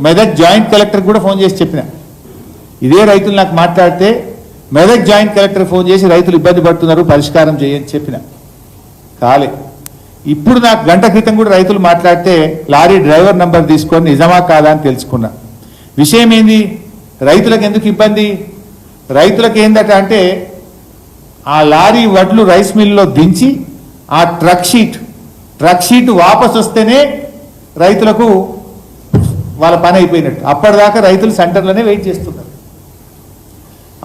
Medak joint collector కూడా phone చేసి చెప్పిన, ఇదే రైతులు నాకు మాట్లాడితే మెదక్ జాయింట్ కలెక్టర్ ఫోన్ చేసి రైతులు ఇబ్బంది పడుతున్నారు పరిష్కారం చేయని చెప్పిన, కాలే. ఇప్పుడు నాకు గంట క్రితం కూడా రైతులు మాట్లాడితే లారీ డ్రైవర్ నంబర్ తీసుకొని నిజమా కాదా అని తెలుసుకున్నా. విషయం ఏంది, రైతులకు ఎందుకు ఇబ్బంది, రైతులకు ఏందట అంటే ఆ లారీ వడ్లు రైస్ మిల్లో దించి ఆ ట్రక్ షీట్ వాపస్ వస్తేనే రైతులకు వాళ్ళ పని అయిపోయినట్టు. అప్పటిదాకా రైతులు సెంటర్లోనే వెయిట్ చేస్తున్నారు.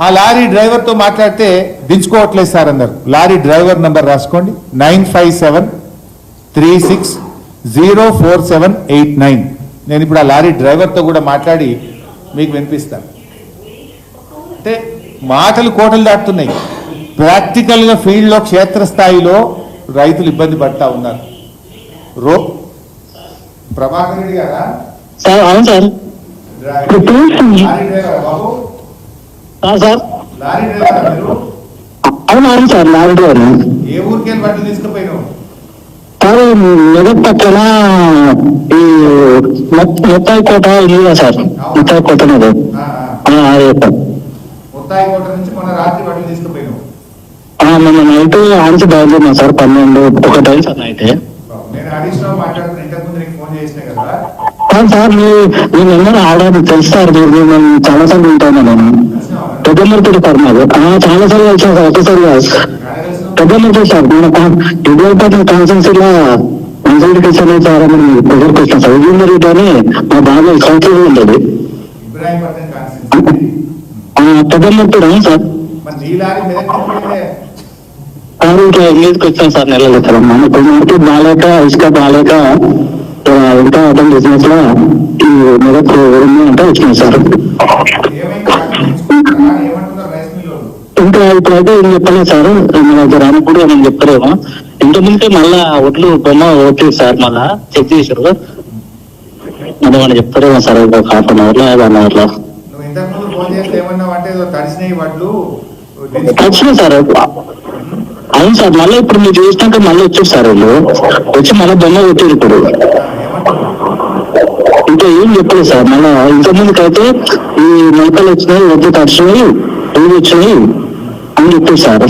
ఆ లారీ డ్రైవర్తో మాట్లాడితే దించుకోవట్లేదు సార్ అన్నారు. లారీ డ్రైవర్ నంబర్ రాసుకోండి, 9573604789. నేను ఇప్పుడు ఆ లారీ డ్రైవర్తో కూడా మాట్లాడి మీకు వినిపిస్తాను. అంటే మాటలు కోటలు దాటుతున్నాయి, ప్రాక్టికల్గా ఫీల్డ్లో క్షేత్రస్థాయిలో రైతులు ఇబ్బంది పడతా ఉన్నారు. ప్రభాకర్ రెడ్డి గారా? అవును సార్. లారీ డ్రైవర్ బాబు? సార్ లారీ డ్రైవర్ మీరు? అవును సార్, లారీ డ్రైవర్. ఏ ఊరికి వెళ్ళి బట్టలు తీసుకుపోయినావు? సార్ మెదక్ పక్కన ఈ ముత్తాయి కోట ఇల్లు సార్, ముత్తాయి కోట మీద. ముత్తాయి కోట నుంచి మొన్న రాత్రి బట్టలు తీసుకుపోయినావు? మొన్న నైట్ ఆన్సి బయలుదేరినా సార్, 12-1 అయింది సార్ నైట్. నేను హరీష్ రావు మాట్లాడుతున్నా, ఇంతకుముందు నీకు ఫోన్ చేసినా కదా సార్. మీ నెంబర్ ఆడాలి తెలుసు సార్, నేను చాలా సార్లు ఉంటాను. నేను పెద్దమూర్తి సార్, మాది చాలా సార్లు వచ్చాను సార్, ఒకసారి పెద్దమూర్తి సార్. మన ఇదేపటి కాన్సెన్సీలో కన్సల్టేషన్ సార్ అని ఎదురుకు వచ్చాను సార్. ఇదే అని మా బాగా కౌన్సిలర్ ఉండేది పెద్దమూర్తి సార్. ఇంకా ఇంగ్లీష్కి వచ్చాను సార్, నెలలు సార్. మనకు మార్కెట్ బాగాలేక, ఇసుక బాగాలేక ఇంకా అటెండ్ బిజినెస్ లో ఈ మెదక్ అంటే వచ్చినాయి సార్. ఇంకా ఇప్పుడైతే ఏం చెప్పలేదు సార్, మన రానప్పుడు నేను చెప్తారేమో. ఇంతకుముందే మళ్ళా ఒట్లు బొమ్మ ఓట్లేదు సార్, మళ్ళా చెక్ చేశారు. అది మనం చెప్తారేమో సార్, ఒక ½ అవర్లో 1 అవర్లో వచ్చినాయి సార్. అవును సార్, మళ్ళీ ఇప్పుడు మీరు చేసినాక మళ్ళీ వచ్చారు సార్, వీళ్ళు వచ్చి మళ్ళీ బొమ్మ కొట్టారు. ఇప్పుడు ఇంకా ఏం చెప్పలేదు సార్. మళ్ళీ ఇంతకుముందుకు అయితే ఈ మొలకలు వచ్చినాయి, వడ్లు తడిచినాయి, పూలు వచ్చినాయి అని చెప్పారు సార్.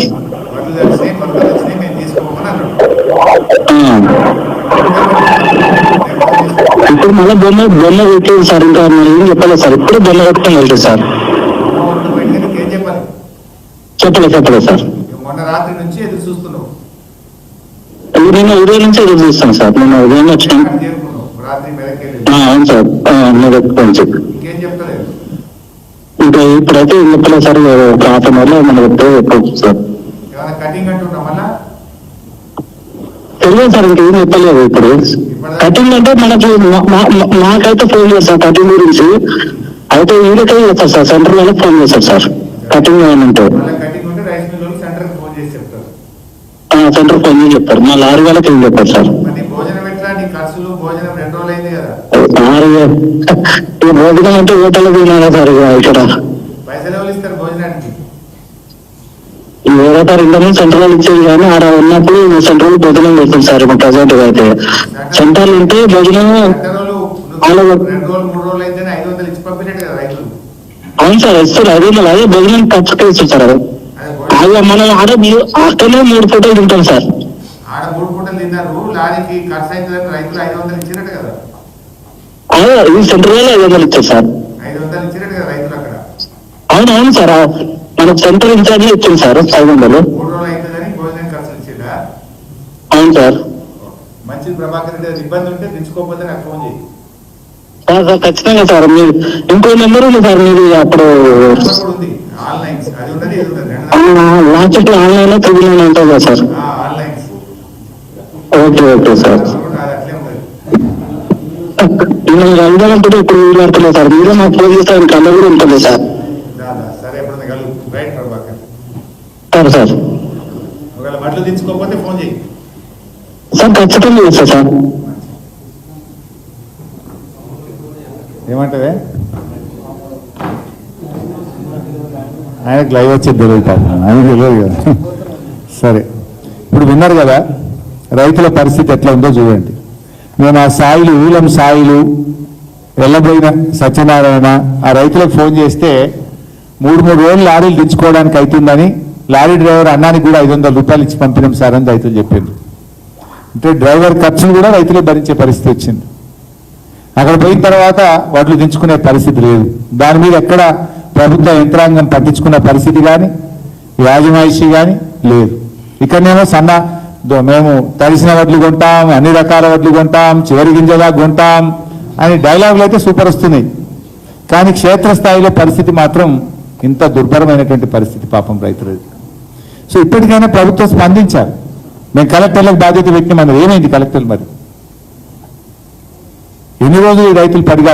ఇప్పుడు మళ్ళీ బొమ్మ కొట్టేది సార్. ఇంకా ఏం చెప్పలేదు సార్, ఇప్పుడు బొమ్మ కొట్టుకొని వెళ్తారు సార్. చెప్పలేదు సార్. నిన్న ఉదయం నుంచి ఎదురు చూస్తాను సార్. నిన్న ఉదయం వచ్చాను. అవును సార్, మెదక్ నుంచి. ఇంకా ఇప్పుడైతే ఏం చెప్పలేదు సార్, ఒక ½ అవర్లో మన ఎక్కువ సార్. తెలియదు సార్, ఇంకేం చెప్పలేదు. ఇప్పుడు కటింగ్ అంటే మనకి నాకైతే ఫోన్ చేస్తారు కటింగ్ గురించి. అయితే వీళ్ళకే చేస్తారు సార్, సెంటర్ లోనే ఫోన్ చేస్తారు సార్ కటింగ్ ఏమంటే. సెంటర్ ఫోన్ చేసి చెప్తారు, మా లారీ వాళ్ళకి ఏం చెప్పారు సార్. భోజనం అంటే హోటల్ తినాలా సార్ ఇక్కడ. వేరే సార్ ఇంతకుముందు సెంట్రల్ ఇచ్చేది, కానీ ఆడ ఉన్నప్పుడు సెంట్రల్ భోజనం పెడుతుంది సార్. ఇప్పుడు ప్రజెంట్ గా అయితే సెంట్రల్ ఉంటే భోజనం అవును సార్ ఇస్తారు. అదే అదే భోజనం ఖర్చుగా ఇస్తారు సార్. అది మనం ఆడ అక్కడనే 3 పూటలు తింటాం సార్. ఇది సెంట్రల్ 500 ఇచ్చారు సార్. అవునవును సార్, మనకు సెంట్రల్ ఇన్ఛార్జ్ ఇచ్చింది సార్ 500. అవును సార్. ఖచ్చితంగా సార్. మీరు ఇంకో నెంబర్ ఉంది సార్, మీరు అప్పుడు లాస్ట్ ఆన్లైన్ లో 399 ఉంటుంది కదా సార్. Okay sir. నేను వెళ్దామంటే ఇప్పుడు వీలు సార్. మీరే మాకు ఫోన్ చేస్తాను, కళ్ళ కూడా ఉంటుంది సార్. సరే సార్. సార్ ఖచ్చితంగా చేస్తా సార్. ఏమంటే ఆయనకు లైవ్ వచ్చేది తెలియదు, ఆయన తెలియదు కదా. సరే, ఇప్పుడు విన్నారు కదా రైతుల పరిస్థితి ఎట్లా ఉందో చూడండి. నేను ఆ సాయిలు, ఊలం సాయిలు వెళ్ళబోయిన సత్యనారాయణ ఆ రైతులకు ఫోన్ చేస్తే 3 రోజులు లారీలు దించుకోవడానికి అవుతుందని లారీ డ్రైవర్ అన్నానికి కూడా 500 రూపాయలు ఇచ్చి పంపినాం సార్ అని రైతులు చెప్పింది. అంటే డ్రైవర్ ఖర్చును కూడా రైతులే భరించే పరిస్థితి వచ్చింది. అక్కడ పోయిన తర్వాత వడ్లు దించుకునే పరిస్థితి లేదు. దాని మీద ఎక్కడ ప్రభుత్వ యంత్రాంగం పట్టించుకున్న పరిస్థితి కానీ యాజమాయిషి కానీ లేదు. ఇక్కడనేమో మేము తడిసిన వడ్లు కొంటాం, అన్ని రకాల వడ్లు కొంటాం, చివరి గింజలా కొంటాం అని డైలాగులు అయితే సూపర్ వస్తున్నాయి. కానీ క్షేత్రస్థాయిలో పరిస్థితి మాత్రం ఇంత దుర్భరమైనటువంటి పరిస్థితి పాపం రైతులది. సో ఇప్పటికైనా ప్రభుత్వం స్పందించాలి. మేము కలెక్టర్లకు బాధ్యత పెట్టినామన్నది ఏమైంది కలెక్టర్లు? మరి ఎన్ని రోజులు ఈ రైతులు పడిగా